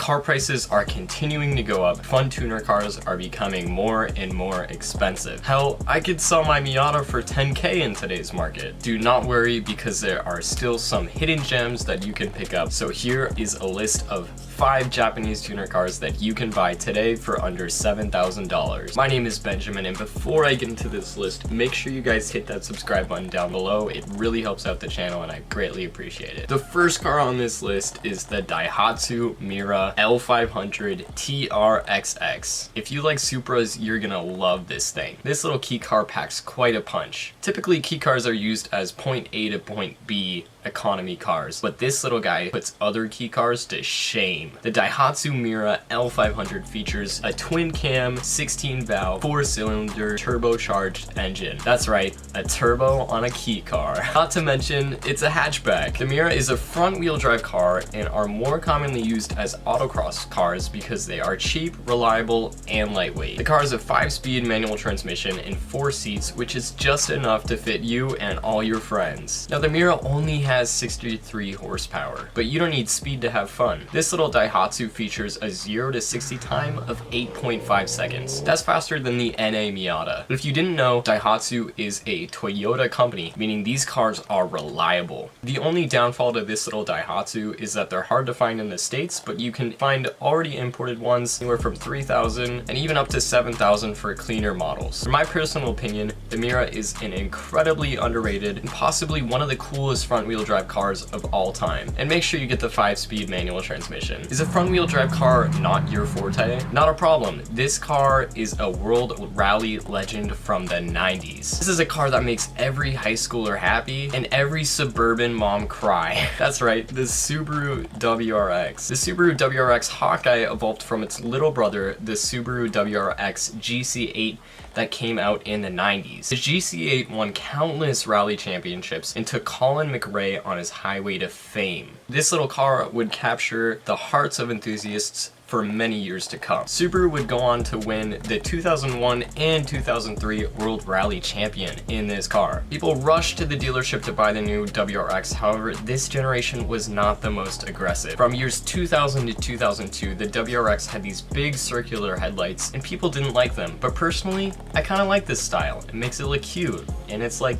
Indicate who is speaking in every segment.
Speaker 1: car prices are continuing to go up. Fun tuner cars are becoming more and more expensive. Hell, I could sell my Miata for 10K in today's market. Do not worry, because there are still some hidden gems that you can pick up. So here is a list of 5 Japanese tuner cars that you can buy today for under $7,000. My name is Benjamin, and before I get into this list, make sure you guys hit that subscribe button down below. It really helps out the channel and I greatly appreciate it. The first car on this list is the Daihatsu Mira L500 TRXX. If you like Supras, you're gonna love this thing. This little key car packs quite a punch. Typically, key cars are used as point A to point B economy cars, but this little guy puts other key cars to shame. The Daihatsu Mira L500 features a twin cam, 16 valve, 4-cylinder turbocharged engine. That's right, a turbo on a key car. Not to mention, it's a hatchback. The Mira is a front wheel drive car and are more commonly used as autocross cars because they are cheap, reliable, and lightweight. The car has a 5-speed manual transmission and 4 seats, which is just enough to fit you and all your friends. Now, the Mira only has 63 horsepower, but you don't need speed to have fun. This little Daihatsu features a 0 to 60 time of 8.5 seconds. That's faster than the NA Miata. But if you didn't know, Daihatsu is a Toyota company, meaning these cars are reliable. The only downfall to this little Daihatsu is that they're hard to find in the States, but you can find already imported ones anywhere from $3,000 and even up to $7,000 for cleaner models. In my personal opinion, the Mira is an incredibly underrated and possibly one of the coolest front wheel drive cars of all time. And make sure you get the 5-speed manual transmission. Is a front wheel drive car not your forte? Not a problem. This car is a world rally legend from the 90s. This is a car that makes every high schooler happy and every suburban mom cry. That's right, the Subaru WRX. The Subaru WRX Hawkeye evolved from its little brother, the Subaru WRX GC8 that came out in the 90s. The GC8 won countless rally championships and took Colin McRae on his highway to fame. This little car would capture the hearts of enthusiasts for many years to come. Subaru would go on to win the 2001 and 2003 World Rally Champion in this car. People rushed to the dealership to buy the new WRX, however, this generation was not the most aggressive. From years 2000 to 2002, the WRX had these big circular headlights, and people didn't like them, but personally, I kinda like this style. It makes it look cute, and it's like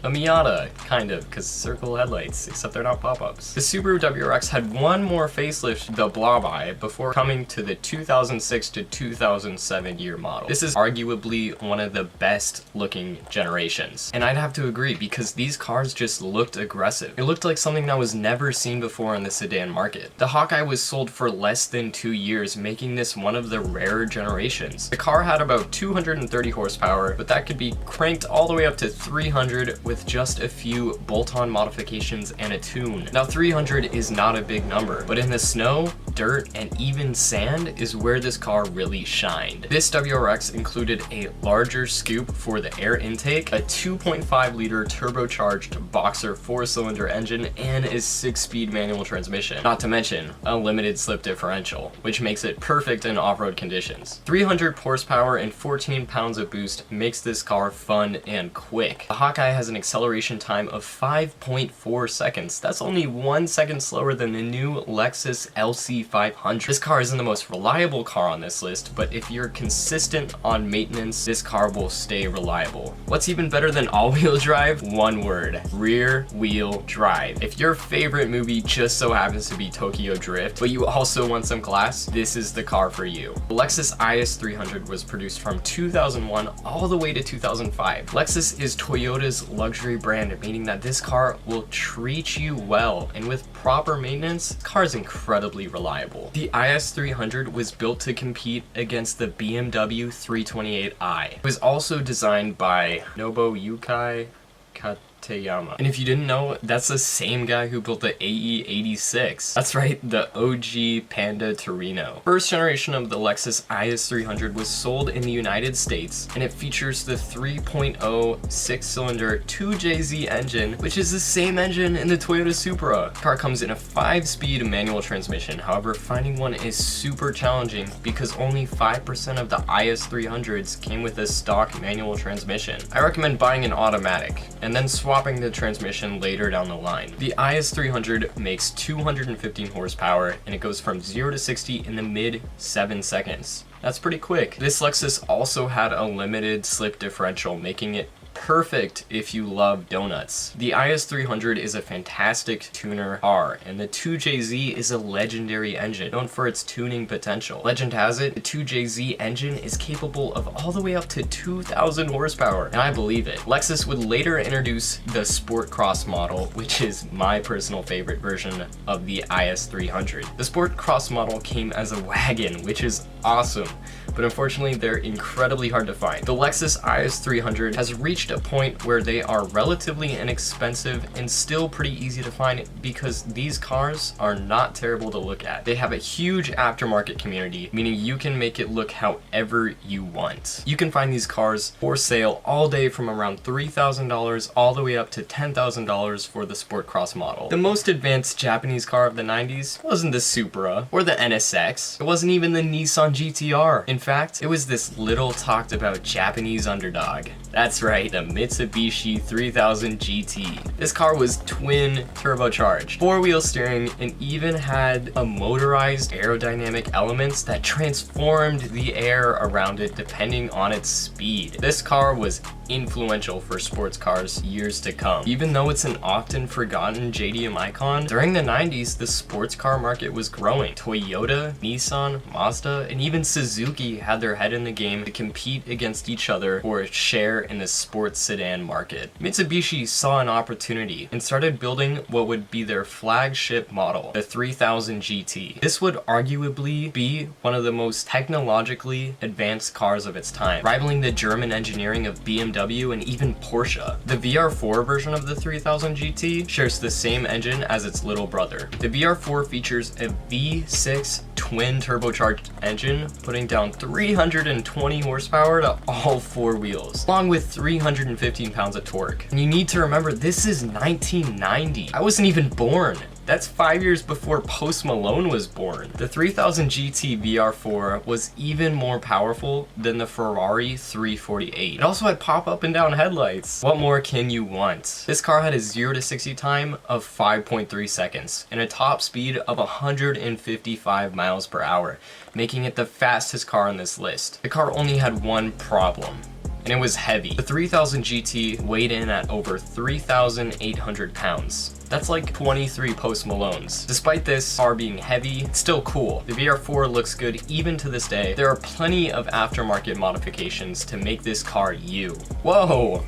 Speaker 1: a Miata, kind of, because circle headlights, except they're not pop-ups. The Subaru WRX had one more facelift, the Blob Eye, before coming to the 2006 to 2007 year model. This is arguably one of the best looking generations. And I'd have to agree, because these cars just looked aggressive. It looked like something that was never seen before in the sedan market. The Hawkeye was sold for less than 2 years, making this one of the rarer generations. The car had about 230 horsepower, but that could be cranked all the way up to 300 with just a few bolt-on modifications and a tune. Now 300 is not a big number, but in the snow, dirt, and even sand is where this car really shined. This WRX included a larger scoop for the air intake, a 2.5 liter turbocharged boxer 4-cylinder engine, and a 6-speed manual transmission. Not to mention a limited slip differential, which makes it perfect in off-road conditions. 300 horsepower and 14 pounds of boost makes this car fun and quick. The Hawkeye has an acceleration time of 5.4 seconds. That's only 1 second slower than the new Lexus LC500. This car isn't the most reliable car on this list, but if you're consistent on maintenance, this car will stay reliable. What's even better than all-wheel drive? One word: rear-wheel drive. If your favorite movie just so happens to be Tokyo Drift, but you also want some class, this is the car for you. The Lexus IS300 was produced from 2001 all the way to 2005. Lexus is Toyota's luxury brand, meaning that this car will treat you well, and with proper maintenance, the car is incredibly reliable. The IS300 was built to compete against the BMW 328i. It was also designed by Nobuyuki Katayama. And if you didn't know, that's the same guy who built the AE86. That's right, the OG Panda Torino. First generation of the Lexus IS300 was sold in the United States, and it features the 3.0 6-cylinder 2JZ engine, which is the same engine in the Toyota Supra. The car comes in a 5-speed manual transmission. However, finding one is super challenging because only 5% of the IS300s came with a stock manual transmission. I recommend buying an automatic and then swap swapping the transmission later down the line. The IS300 makes 215 horsepower and it goes from 0 to 60 in the mid 7 seconds. That's pretty quick. This Lexus also had a limited slip differential, making it perfect if you love donuts. The IS300 is a fantastic tuner car, and the 2JZ is a legendary engine known for its tuning potential. Legend has it, the 2JZ engine is capable of all the way up to 2,000 horsepower, and I believe it. Lexus would later introduce the Sport Cross model, which is my personal favorite version of the IS300. The Sport Cross model came as a wagon, which is awesome, but unfortunately they're incredibly hard to find. The Lexus IS300 has reached a point where they are relatively inexpensive and still pretty easy to find because these cars are not terrible to look at. They have a huge aftermarket community, meaning you can make it look however you want. You can find these cars for sale all day from around $3,000 all the way up to $10,000 for the Sport Cross model. The most advanced Japanese car of the 90s wasn't the Supra or the NSX. It wasn't even the Nissan GTR. In fact, it was this little talked about Japanese underdog. That's right, the Mitsubishi 3000 GT. This car was twin turbocharged, 4-wheel steering, and even had a motorized aerodynamic elements that transformed the air around it depending on its speed. This car was influential for sports cars years to come. Even though it's an often forgotten JDM icon, during the 90s, the sports car market was growing. Toyota, Nissan, Mazda, and even Suzuki had their head in the game to compete against each other for a share in the sports sedan market. Mitsubishi saw an opportunity and started building what would be their flagship model, the 3000 GT. This would arguably be one of the most technologically advanced cars of its time, rivaling the German engineering of BMW and even Porsche. The VR4 version of the 3000 GT shares the same engine as its little brother. The VR4 features a V6 twin turbocharged engine, putting down 320 horsepower to all 4 wheels, along with 315 pounds of torque. And you need to remember, this is 1990. I wasn't even born. That's 5 years before Post Malone was born. The 3000 GT VR4 was even more powerful than the Ferrari 348. It also had pop-up and down headlights. What more can you want? This car had a 0 to 60 time of 5.3 seconds and a top speed of 155 miles per hour, making it the fastest car on this list. The car only had one problem, and it was heavy. The 3000 GT weighed in at over 3,800 pounds. That's like 23 Post Malones. Despite this car being heavy, it's still cool. The VR4 looks good even to this day. There are plenty of aftermarket modifications to make this car you. Whoa!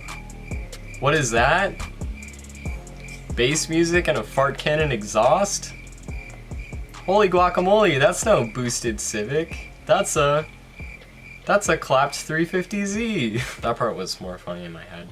Speaker 1: What is that? Bass music and a fart cannon exhaust? Holy guacamole, that's no boosted Civic. That's a clapped 350Z. That part was more funny in my head.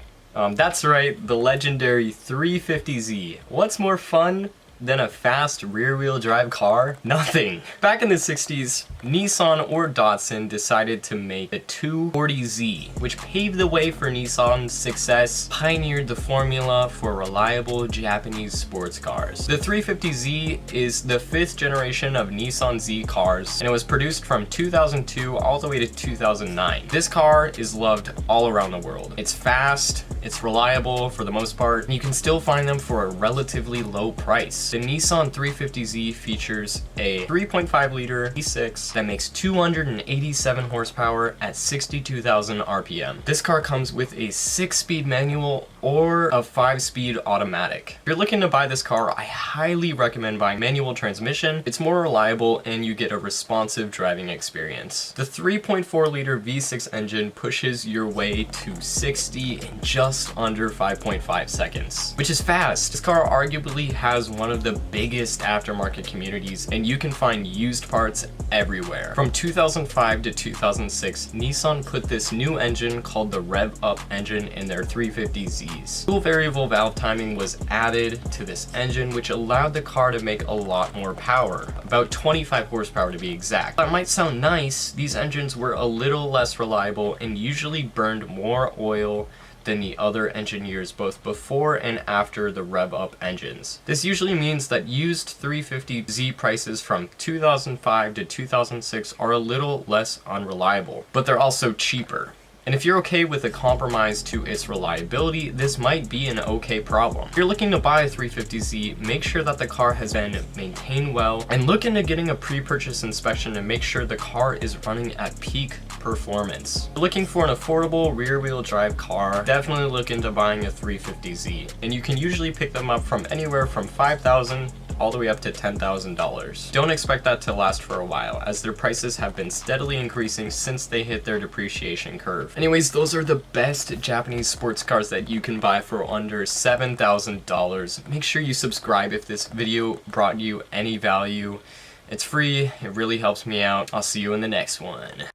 Speaker 1: That's right, the legendary 350Z. What's more fun than a fast rear-wheel drive car? Nothing. Back in the 60s, Nissan or Datsun decided to make the 240Z, which paved the way for Nissan's success, pioneered the formula for reliable Japanese sports cars. The 350Z is the 5th generation of Nissan Z cars, and it was produced from 2002 all the way to 2009. This car is loved all around the world. It's fast, it's reliable for the most part, and you can still find them for a relatively low price. The Nissan 350Z features a 3.5 liter V6 that makes 287 horsepower at 62,000 RPM. This car comes with a 6-speed manual or a 5-speed automatic. If you're looking to buy this car, I highly recommend buying manual transmission. It's more reliable and you get a responsive driving experience. The 3.4 liter V6 engine pushes your way to 60 in just under 5.5 seconds, which is fast. This car arguably has one of the biggest aftermarket communities, and you can find used parts everywhere. From 2005 to 2006, Nissan put this new engine called the Rev Up engine in their 350Zs. Dual variable valve timing was added to this engine, which allowed the car to make a lot more power, about 25 horsepower to be exact. That might sound nice, these engines were a little less reliable and usually burned more oil than the other engine years, both before and after the Rev Up engines. This usually means that used 350Z prices from 2005 to 2006 are a little less unreliable, but they're also cheaper. And if you're okay with a compromise to its reliability, this might be an okay problem. If you're looking to buy a 350Z, make sure that the car has been maintained well, and look into getting a pre-purchase inspection to make sure the car is running at peak performance. If you're looking for an affordable rear-wheel drive car, definitely look into buying a 350Z, and you can usually pick them up from anywhere from $5,000 all the way up to $10,000. Don't expect that to last for a while, as their prices have been steadily increasing since they hit their depreciation curve. Anyways, those are the best Japanese sports cars that you can buy for under $7,000. Make sure you subscribe if this video brought you any value. It's free, it really helps me out. I'll see you in the next one.